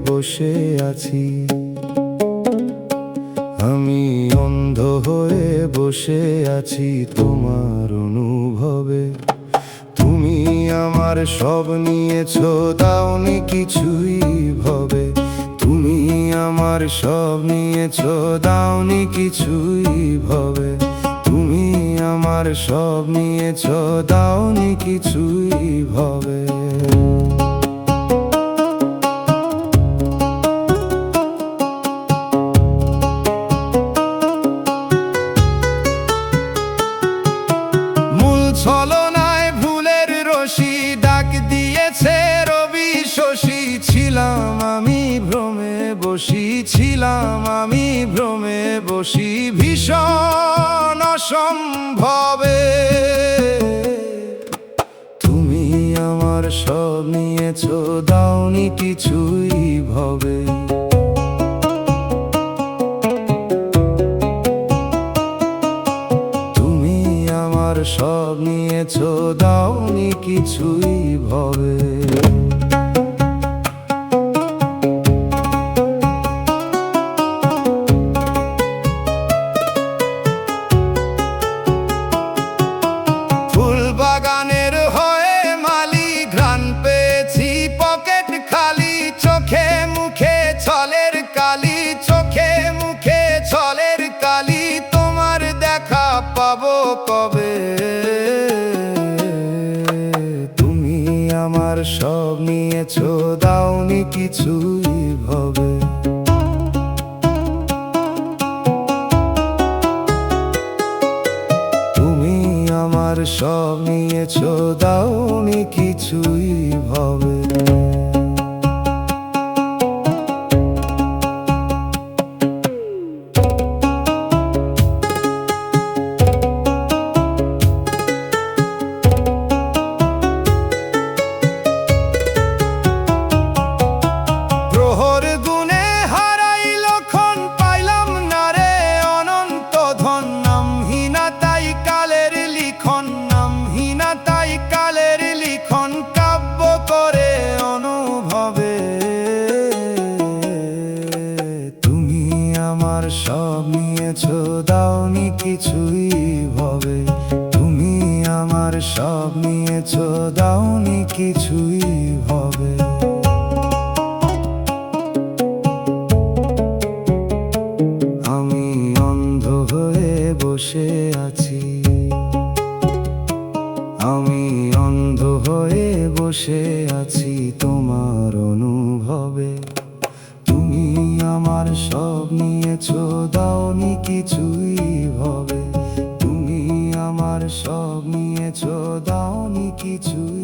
বসে আছি, আমি অন্ধ হয়ে বসে আছি তোমার অনুভবে। তুমি আমার সব নিয়েছো, দাওনি কিছুই ভবে। তুমি আমার সব নিয়েছো, দাওনি কিছুই ভবে। তুমি আমার সব নিয়েছো, দাওনি কিছুই ভবে। ছলনায় ভুলের রশি ডাক দিয়েছে রবি শশী। ছিলাম আমি ভ্রমে বসি, ছিলাম আমি ভ্রমে বসি ভীষণ অসম্ভবে। তুমি আমার সব নিয়েছো, দাওনি কিছুই ভবে। সব নিয়েছো, দাওনি কিছুই ভবে। ফুল বাগানের হয়ে মালি, ঘ্রাণ পেয়েছি পকেট খালি। চোখে মুখে ছলের কালি, চোখে মুখে ছলের কালি। তোমার দেখা পাবো কবে? তুমি আমার সব নিয়েছো, দাওনি কিছুই ভবে। তুমি আমার সব নিয়েছো, দাওনি কিছুই ভবে। সব নিয়েছো, দাওনি কিছুই ভবে। তুমি আমার সব নিয়েছো, দাওনি কিছুই ভবে। আমি অন্ধ হয়ে বসে আছি, আমি অন্ধ হয়ে বসে আছি তোমার অনুভবে। তুমি আমার সব নিয়েছো, দাওনি কিছুই ভবে। তুমি আমার সব নিয়েছো, দাওনি কিছুই